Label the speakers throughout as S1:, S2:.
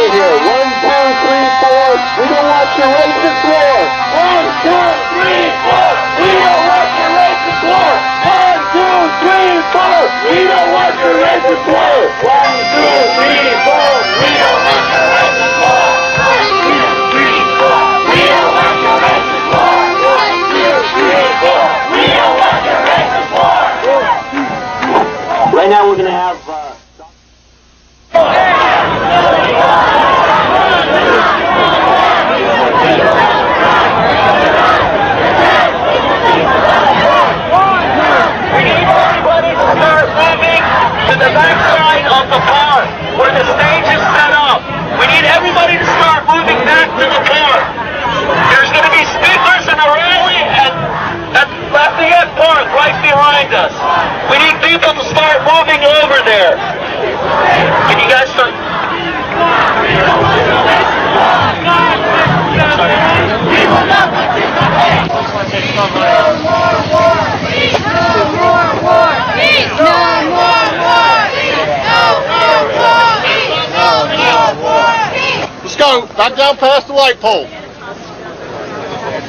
S1: cheer here. 1, 2, 3, 4. We don't want your racist war. 1, 2, 3, 4. We don't want your racist war. 1, 2, 3, 4. We don't want your racist war. 1, 2, 3, 4. We don't want your racist war. 1, 2, 3, 4. We don't want your racist war. 1, 2, 3, 4. We don't want your racist war. Right now we're going to have...
S2: the backside of the park where the stage is set up. We need everybody to start moving back to the park. There's going to be speakers in a rally at Lafayette Park right behind us. We need people to start moving over there. Can you guys start?
S3: Let's go. Back down past the light pole.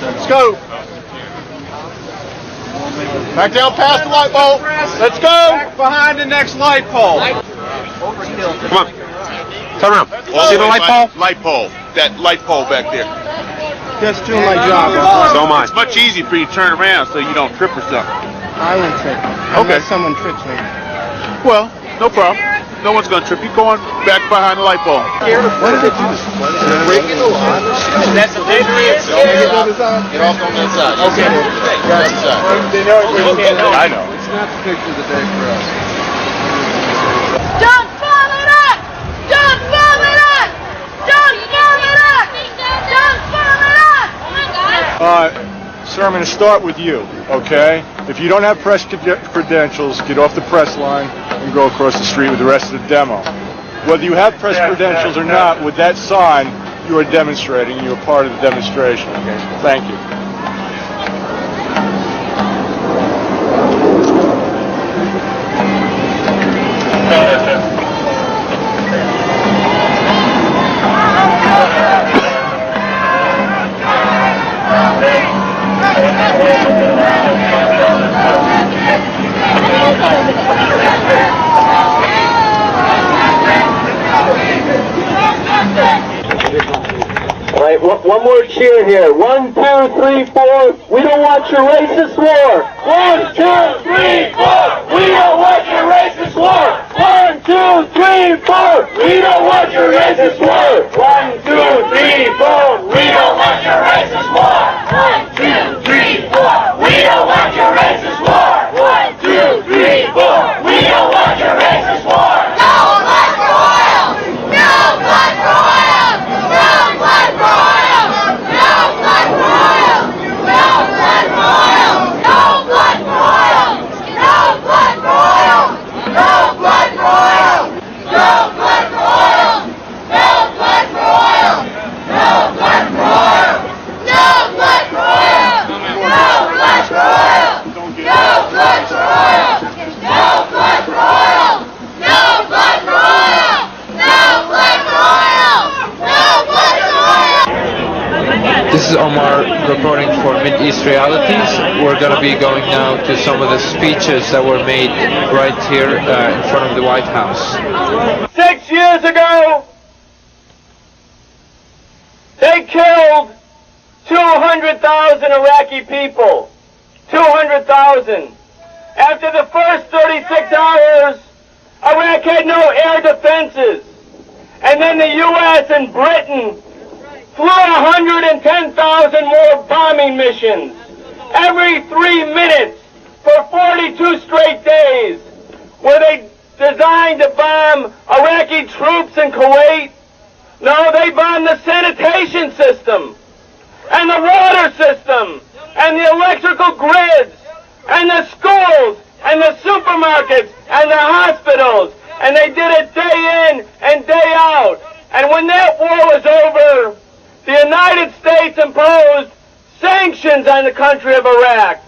S3: Let's go. Back down past the light pole. Let's go.
S4: Back behind the next light pole.
S3: Come on. Turn around. See the light pole? Light pole. That light pole back there.
S4: Just doing my job.
S3: So am I. It's much easier for you to turn around so you don't trip or something.
S4: I won't trip. Unless someone trips me.
S3: Well, no problem. No one's going to trip. You going back behind the light pole.
S4: What did it do?
S3: Breaking the law.
S2: That's a dangerous.
S3: Get off on that side. Okay. That's the side. I know.
S4: It's not the picture of the day for us.
S5: Don't fall it up! Don't fall it up! Don't fall it up! Don't fall it up!
S6: Sir, I'm going to start with you, okay? If you don't have press credentials, get off the press line and go across the street with the rest of the demo. Whether you have press credentials or not, with that sign, you are demonstrating. You are part of the demonstration. Thank you.
S1: All right, one more cheer here. 1, 2, 3, 4. We don't want your racist war. 1, 2, 3, 4. We don't want your racist war. 1, 2, 3, 4. We don't want your racist war. 1, 2, 3, 4. We don't want your racist war. 1, 2, 3, 4. We don't want your racist war. 1, 2, 3, 4. We don't want your racist war.
S5: No blood for oil! No blood for oil! No blood for oil! No blood for oil! No blood for oil! No blood for oil! No blood for oil! No blood for oil! No blood for oil! No blood for oil! No blood for oil! No blood for oil! No blood for oil! No blood for oil! No blood for oil! No blood for oil! No blood for oil! No blood for oil!
S7: This is Omar reporting for Mideast Realities. We're going to be going now to some of the speeches that were made right here in front of the White House.
S1: 6 years ago, they killed 200,000 Iraqi people. 200,000. After the first 36 hours, Iraq had no air defenses. And then the U.S. and Britain flew 110,000 more bombing missions every 3 minutes for 42 straight days. Were they designed to bomb Iraqi troops in Kuwait? No, they bombed the sanitation system and the water system and the electrical grids and the schools and the supermarkets and the hospitals. And they did it day in and day out. And when that war was over, the United States imposed sanctions on the country of Iraq,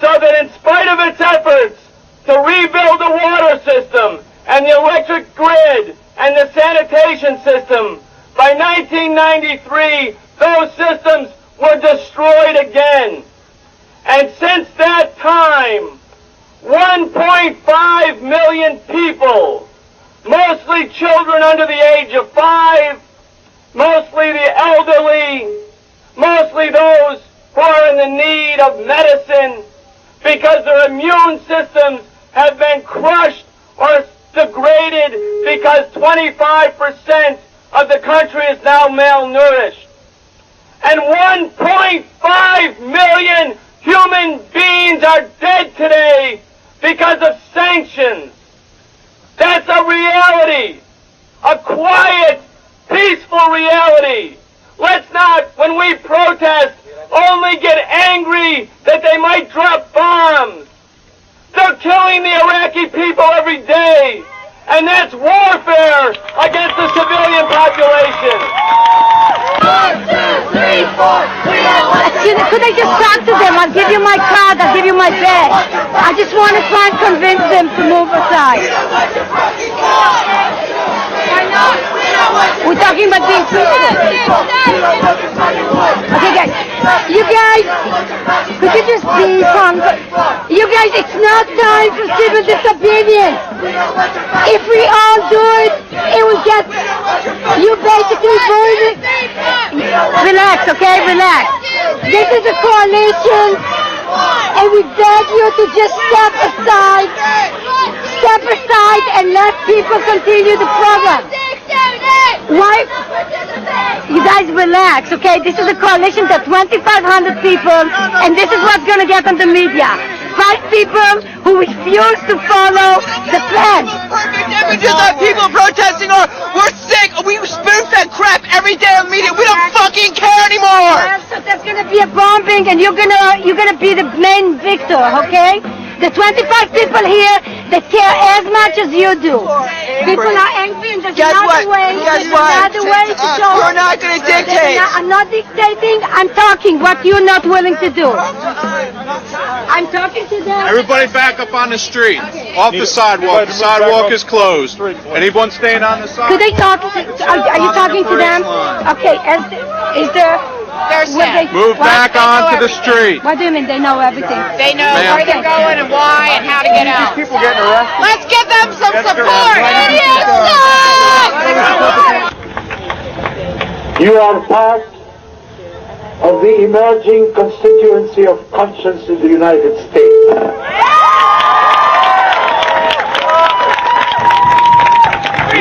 S1: so that in spite of its efforts to rebuild the water system and the electric grid and the sanitation system, by By 1993, those systems were destroyed again. And since that time, 1.5 million people, mostly children under the age of 5, mostly the elderly, mostly those who are in the need of medicine because their immune systems have been crushed or degraded because 25% of the country is now malnourished. And 1.5 million human beings are dead today because of sanctions. That's a reality, a quiet, peaceful reality. Let's not, when we protest, only get angry that they might drop bombs. They're killing the Iraqi people every day, and that's warfare against the civilian population.
S5: 1, 2, 3, 4.
S8: Could I just talk to them? I'll give you my card, I'll give you my bag. I just want to try and convince them to move aside. We're talking about being treated. Okay, guys. You guys, could you just be calm? You guys, it's not time for civil disobedience. If we all do it, it will get you basically voted. Relax, okay? Relax. This is a coalition, and we beg you to just step aside and let people continue the program. Why? You guys relax, okay? This is a coalition of 2,500 people, and this is what's going to get on the media. 5 people who refuse to follow the plan.
S9: Perfect images of people protesting or we're sick, we spoon that crap every day on media. We don't fucking care anymore.
S8: So there's going to be a bombing, and you're gonna be the main victor, okay? The 25 people here that care as much as you do. People are angry, and there's another way. To show.
S9: We're not going to dictate.
S8: I'm not dictating. I'm talking what you're not willing to do. I'm talking to them.
S3: Everybody back up on the street. Off the sidewalk. The sidewalk is closed. Anyone staying on the sidewalk?
S8: Do they talk? Are you talking to them? Okay. Is there?
S3: Move back onto the street.
S8: What do you mean? They know everything.
S10: They know where they're going and why and how to get out.
S6: People getting arrested.
S10: Let's give them some support.
S1: You are part of the emerging constituency of conscience in the United States.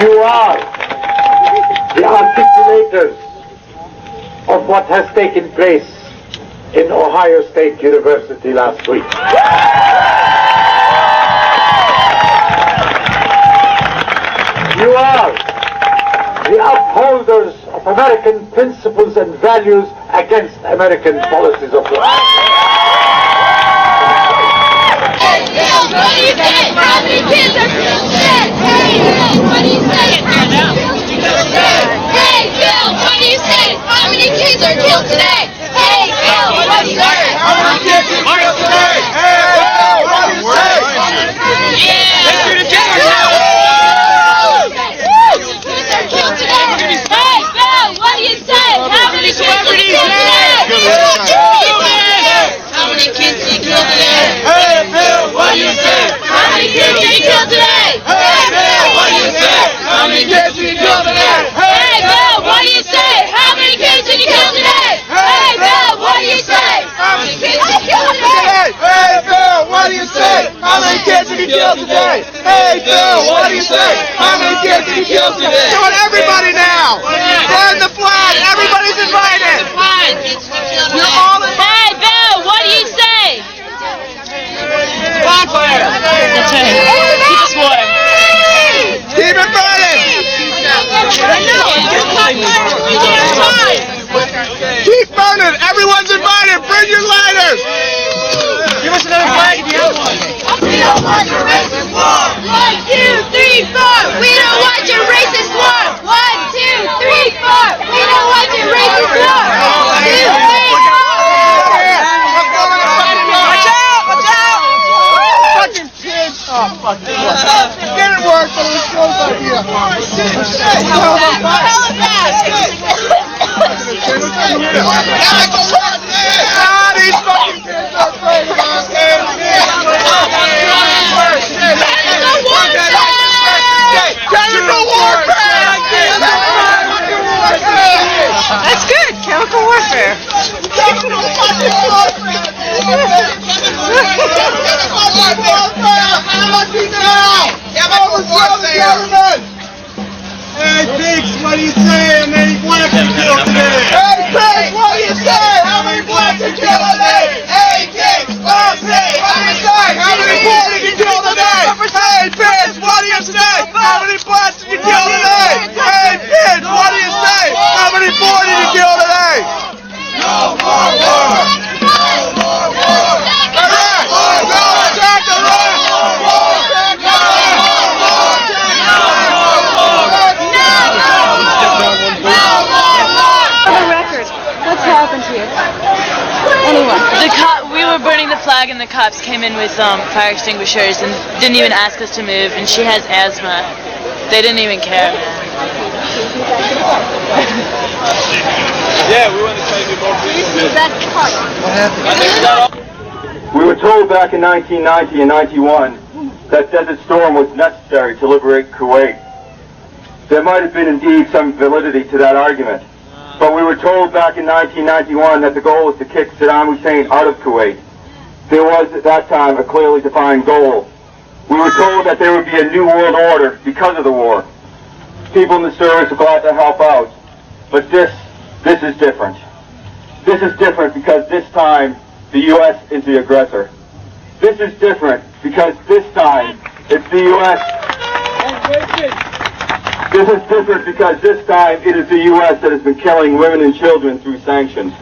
S1: You are the articulators of what has taken place in Ohio State University last week. You are the upholders of American principles and values against American policies of war.
S5: Hey, Bill, what do you say? How many kids are killed today? Hey, Bill, what do you say? Hey, Bill, what do you say? How many kids are killed today? Hey, Bill, what do you say?
S9: How many kids are killed today? Hey, Bill, what do you say?
S5: Yeah.
S9: Let's do the dinner now.
S5: Kids are killed today. Hey, Bill, what do you say? How many kids are killed today? How many kids did you kill today?
S9: Hey, Bill, what do you say?
S5: How many kids did you kill today?
S9: Hey, Bill, what do you say? How many kids did you kill today?
S5: Hey, Bill, what do you say? How many kids did you kill today? Hey, Bill, what do you say? How many kids did you kill today?
S9: Hey, Bill, what do you say? How many kids did you kill today? Hey, Bill, what do you say? How many kids did you kill today? Do it, everybody now! Burn the flag! Everybody's invited! You're all in.
S5: Hey, Bill, what do you say?
S9: Bonfire!
S5: Keep us warm.
S9: Keep it burning! Keep burning! Everyone's invited! Bring your lighters! Give us another flag if you have one.
S5: We don't want your racist war. 1, 2, 3, 4. We don't want your racist war. 1, 2, 3, 4. We don't want your racist war. 1, 2, 3, 4.
S9: Watch out! Watch out! Fucking kids! Oh, fuck this. It didn't work, but it was a good idea.
S5: Tell us that.
S9: These fucking kids are afraid of us. Chemical warfare!
S10: That's good. Chemical warfare.
S9: Chemical fucking warfare! Hey, Pigs, what do you say? How many blacks you killed today? Hey, Pigs, what do you say? How many blacks you killed today? Hey, Pigs, what do you say? How many blacks did you kill today? Hey, Pigs, what do you say? How many blacks did you kill today? Hey, Pigs, what do you say? How many boys did you kill today? No more war! No more war! Iraq! Go attack Iraq!
S8: What's happened here? Anyway.
S11: We were burning the flag and the cops came in with fire extinguishers and didn't even ask us to move, and she has asthma. They didn't even care, man.
S3: Yeah, we want to try to do more people.
S1: We were told back in 1990 and 91 that Desert Storm was necessary to liberate Kuwait. There might have been indeed some validity to that argument. But we were told back in 1991 that the goal was to kick Saddam Hussein out of Kuwait. There was at that time a clearly defined goal. We were told that there would be a new world order because of the war. People in the service are glad to help out. But this is different. This is different because this time the U.S. is the aggressor. This is different because this time it's the U.S. This is different because this time it is the U.S. that has been killing women and children through sanctions.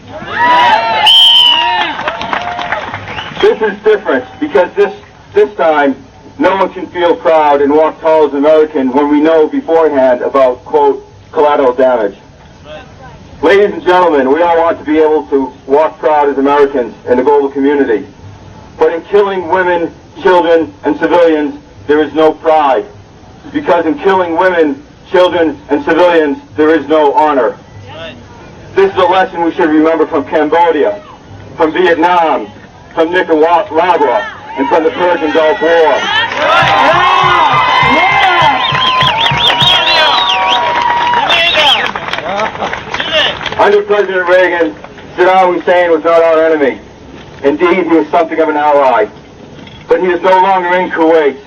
S1: This is different because this time no one can feel proud and walk tall as American when we know beforehand about, quote, collateral damage. Ladies and gentlemen, we all want to be able to walk proud as Americans in the global community. But in killing women, children, and civilians, there is no pride. Because in killing women, children, and civilians, there is no honor. This is a lesson we should remember from Cambodia, from Vietnam, from Nicaragua, and from the Persian Gulf War. Under President Reagan, Saddam Hussein was not our enemy. Indeed, he was something of an ally. But he is no longer in Kuwait,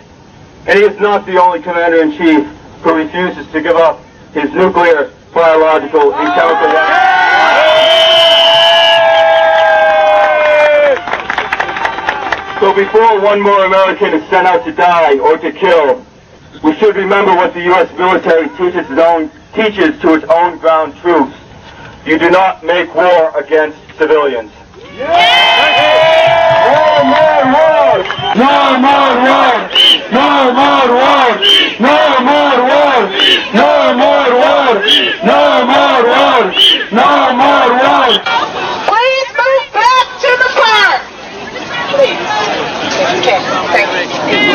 S1: and he is not the only commander-in-chief who refuses to give up his nuclear, biological, and chemical weapons. So before one more American is sent out to die or to kill, we should remember what the U.S. military teaches to its own ground troops. You do not make war against civilians. No more war! No more war! No more war! No more war! No more war! No more war! No more war!
S10: Please move back to the park. Please. Okay, thank you.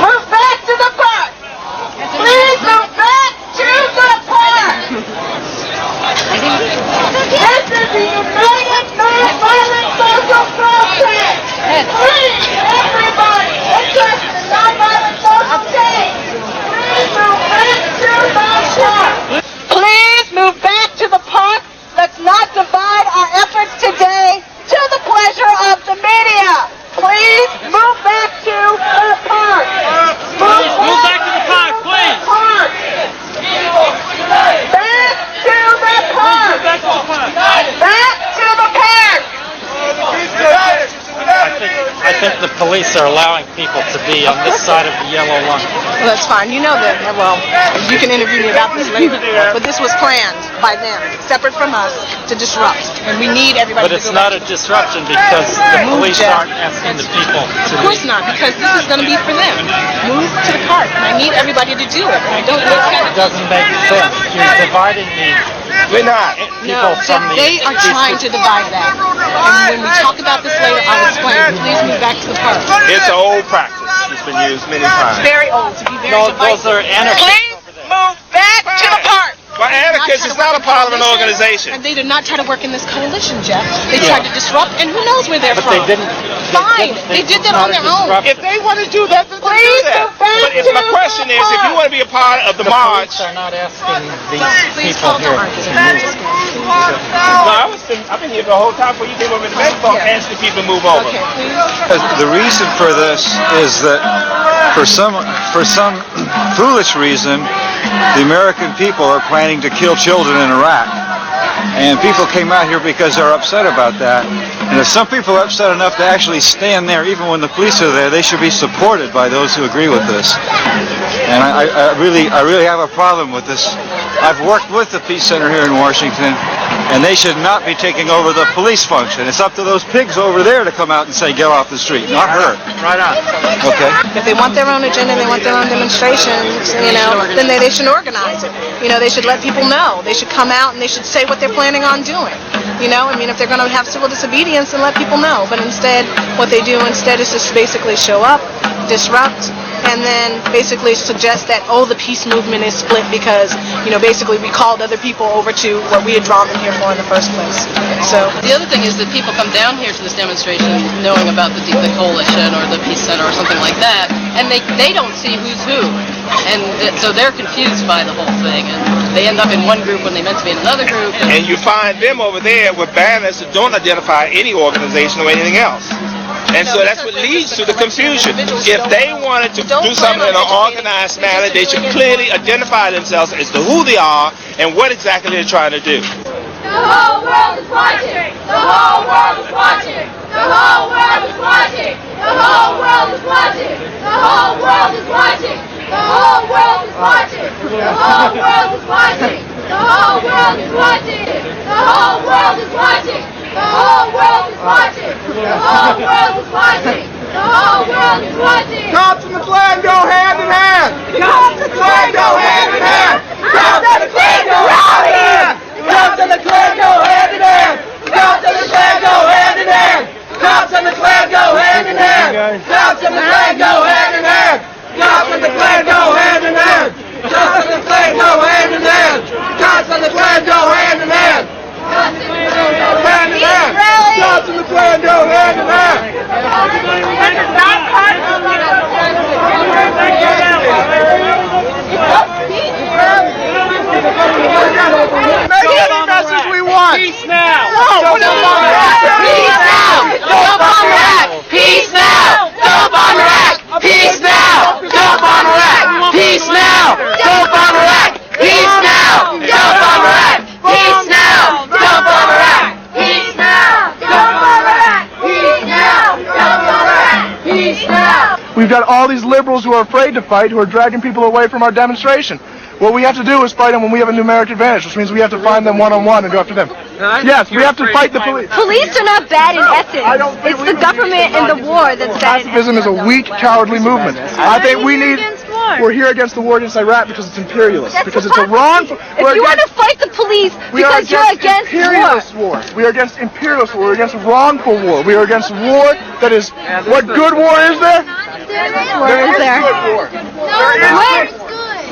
S10: Move back to the park. Please move back to the park. This is the United Nonviolent Social Protest. Please, everybody, interested in nonviolent social change, please move back to the park. Please move back to the park. Let's not divide our efforts today to the pleasure of the media. Please move back to the park. Move back to the park, please. Back to the park. Back to the park.
S12: I think the police are allowing people to be on this side of the yellow line.
S10: Well, that's fine. You know that. Well, you can interview me about this later. But this was planned by them, separate from us, to disrupt. And we need everybody
S12: But
S10: to
S12: it's
S10: go
S12: not
S10: back.
S12: a disruption because the police aren't asking the people to
S10: Of course not, because this is going to be for them. Move to the park. And I need everybody to do it. And I don't know
S12: It doesn't make sense. You're dividing the
S9: We're not.
S12: people from the...
S10: they are trying to divide that. And when we talk about this later, I'll explain. Please move back to the park.
S9: It's an old practice. It's been used many times.
S10: Very old, to be very
S12: No,
S10: divisive.
S12: those are anarchists.
S10: Please move back to the park.
S9: But anarchists is not a part of an organization.
S13: And they did not try to work in this coalition, Jeff. They tried to disrupt, and who knows where they're
S12: But
S13: from.
S12: they didn't.
S13: Fine, they did that on their own.
S9: If they want to do that, then they do that. But if my question is, if you want to be a part of the march,
S12: Police are not asking these people here to move.
S9: no, I've been here the whole time before you came over to Mexico asking people to move over.
S13: Okay, please.
S14: The reason for this is that for some foolish reason, the American people are planning to kill children in Iraq. And people came out here because they're upset about that. And if some people are upset enough to actually stand there, even when the police are there, they should be supported by those who agree with this. And I really have a problem with this. I've worked with the Peace Center here in Washington, and they should not be taking over the police function. It's up to those pigs over there to come out and say, get off the street, not her.
S9: Right on.
S14: Okay?
S13: If they want their own agenda, they want their own demonstrations, then they should organize it. They should let people know. They should come out and they should say what they're planning on doing. If they're going to have civil disobedience, then let people know. But instead, what they do instead is just basically show up, disrupt, and then basically suggest that, the peace movement is split because, basically we called other people over to what we had drawn them here for in the first place. So
S15: the other thing is that people come down here to this demonstration knowing about the coalition or the Peace Center or something like that, and they don't see who's who. And so they're confused by the whole thing, and they end up in one group when they meant to be in another group.
S9: And you find them over there with banners that don't identify any organization or anything else. And so that's what leads to the confusion. If they wanted to do something in an organized manner, they should clearly identify themselves as to who they are and what exactly they're trying to do.
S5: The whole world is watching! The whole world is watching! The whole world is watching! The whole world is watching! The whole world is watching! The whole world is watching! The whole world is watching! The whole world is watching! The whole world is watching! The whole world is watching! The whole world is watching! The whole world is watching!
S9: Cops and the flag go hand in hand!
S5: Cops and the flag go hand in hand! Cops and the flag go hand in hand!
S9: Cops and the flag go hand in hand! Cops and the flag go hand in hand! Cops and the flag go hand in hand! Cops and the flag go hand in hand! Cops and the flag go hand in hand! Cops and the flag go hand in hand! Cops and the flag go hand in hand! Hand in hand! Cops and the flag go hand in hand! Make any message we want!
S5: Peace now!
S9: No!
S5: Peace now! Don't bomb Iraq! Peace now! Don't bomb Iraq! Peace now! Don't bomb Iraq! Peace now! Don't bomb Iraq! Peace now! Don't bomb Iraq! Peace now! Don't bomb Iraq! Peace now! Don't bomb Iraq! Peace now! Don't bomb Iraq! Peace now!
S16: We've got all these liberals who are afraid to fight, who are dragging people away from our demonstration. What we have to do is fight them when we have a numeric advantage, which means we have to find them one-on-one and go after them. Yes, we have to fight the police.
S8: Police are not bad in essence. It's the government and the war that's bad in essence.
S16: Pacifism is a weak, cowardly movement. I think we're here against the war against Iraq because it's imperialist. Because it's a wrong...
S8: If you want to fight the police because you're against
S16: imperialist war. We are against imperialist war. We're against wrongful war. We are against war that is... What good war is there?
S8: There is there.
S16: Good war.
S8: There is.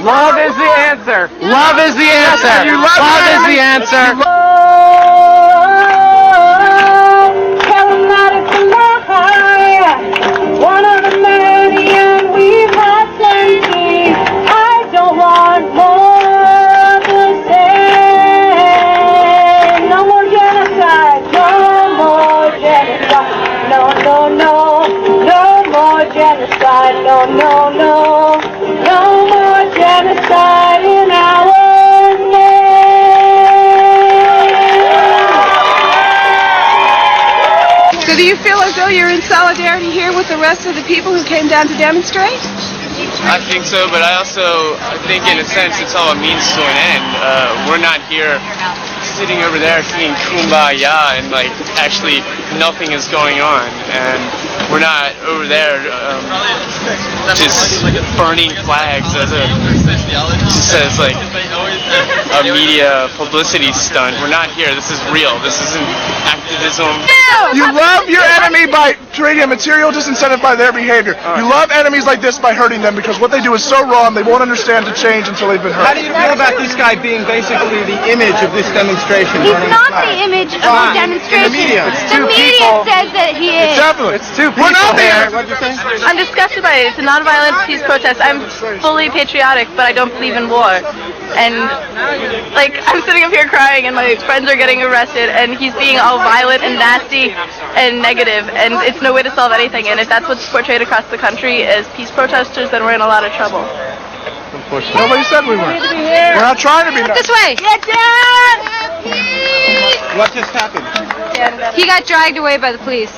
S1: Love is the answer.
S12: Love is the answer. Love is the answer.
S5: One of the many, and we've had plenty. I don't want more of the same. No more genocide. No more genocide. No, no, no. No more genocide. No, no, no. No more genocide in our name.
S13: So do you feel as though you're in solidarity here with the rest of the people who came down to demonstrate?
S17: I think so, but I also think in a sense it's all a means to an end. We're not here sitting over there singing Kumbaya and actually nothing is going on. And we're not over there just burning flags as a, just as a media publicity stunt. We're not here. This is real. This isn't activism.
S16: You love your enemy by creating a material disincentive by their behavior. You love enemies like this by hurting them because what they do is so wrong they won't understand to change until they've been hurt.
S4: How do you feel about this guy being basically the image of this demonstration?
S8: He's not the image of the demonstration.
S4: In the media.
S8: The media says that he is.
S16: Definitely.
S4: It's two people.
S16: We're not there.
S4: What'd you say?
S18: I'm disgusted by it. It's a nonviolent peace protest. I'm fully patriotic, but I don't believe in war. And, like, I'm sitting up here crying, and my friends are getting arrested, and he's being all violent and nasty and negative, and it's no way to solve anything. And if that's what's portrayed across the country as peace protesters, then we're in a lot of trouble.
S16: Nobody said we weren't. We're not trying to be nice.
S8: This way.
S4: What just happened?
S8: He got dragged away by the police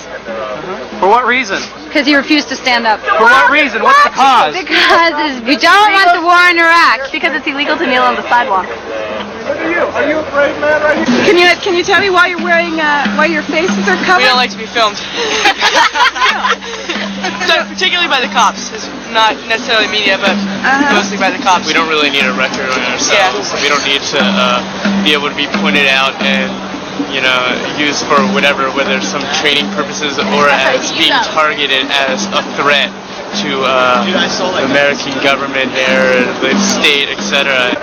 S12: For what reason?
S8: because he refused to stand up.
S12: For what reason? What's the cause?
S8: Because we don't want the war in Iraq.
S18: Because it's illegal to kneel on the sidewalk.
S16: Look at you. Are you a brave man right here?
S18: Can you tell me why you're wearing, why your faces are covered?
S15: We don't like to be filmed. So, particularly by the cops. It's not necessarily media, but mostly by the cops.
S17: We don't really need a record on ourselves. We don't need to be able to be pointed out and, you know, used for whatever, whether some training purposes or as being targeted as a threat to the American government or the state, etc.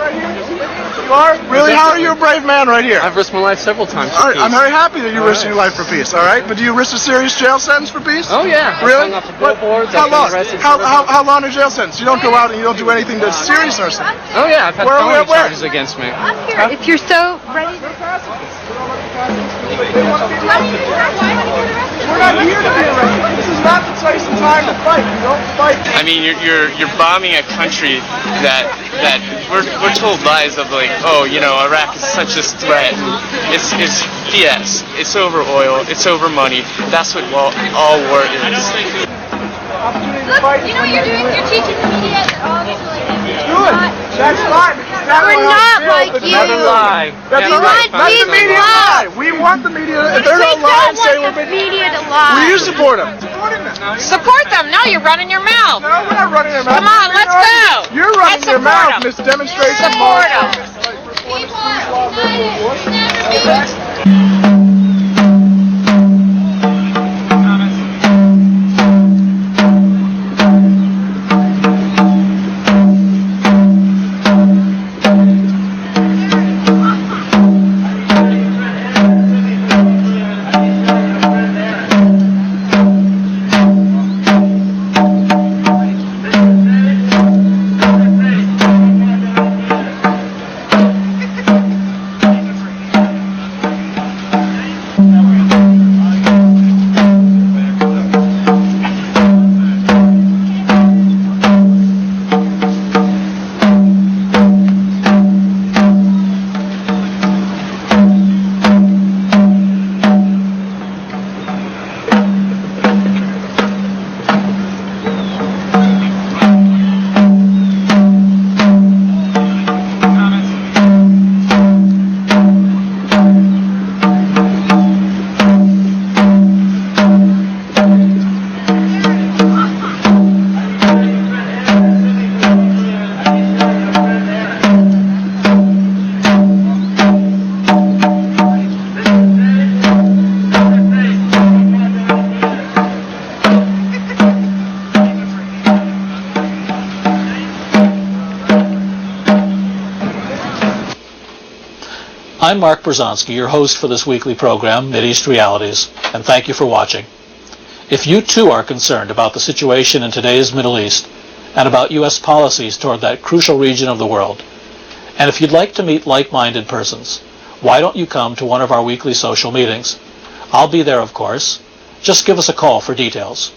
S16: You are? Really? How are you a brave man right here?
S12: I've risked my life several times.
S16: All right, I'm very happy that you're risking your life for peace, all right? But do you risk a serious jail sentence for peace?
S12: Oh, yeah.
S16: Really?
S12: I've hung off of billboards.
S16: How
S12: I've been
S16: long?
S12: arrested for
S16: How long a jail sentence? You don't go out and you don't do anything that's serious or something.
S12: Oh, yeah. I've had felony charges against me.
S8: If you're so ready to
S16: We're not here to be arrested. This is not the place and time to fight. You don't fight.
S17: I mean, you're bombing a country that we're told lies of, like, oh, you know, Iraq is such a threat. It's BS. It's over oil. It's over money. That's what all war is.
S8: Look, you know what you're doing? You're teaching the media that all this
S16: Good. That's fine.
S8: We're not like you.
S12: Another lie.
S16: That's
S8: We
S16: all right.
S8: want
S16: Let the
S8: peace and
S16: media
S8: love.
S16: lie. We want the media. If
S8: We
S16: they're
S8: don't
S16: not lying, say
S8: want
S16: we're
S8: the media to lie.
S16: Will you support them?
S15: Support them. No, you're running your mouth.
S16: No, we're not running our mouth.
S15: Come on, let's go.
S16: You're running
S15: Let's
S16: your
S15: support
S16: mouth,
S15: them.
S16: Miss Demonstration.
S15: Support them.
S19: I'm Mark Berzonsky, your host for this weekly program, Mideast Realities, and thank you for watching. If you too are concerned about the situation in today's Middle East and about U.S. policies toward that crucial region of the world, and if you'd like to meet like-minded persons, why don't you come to one of our weekly social meetings? I'll be there, of course. Just give us a call for details.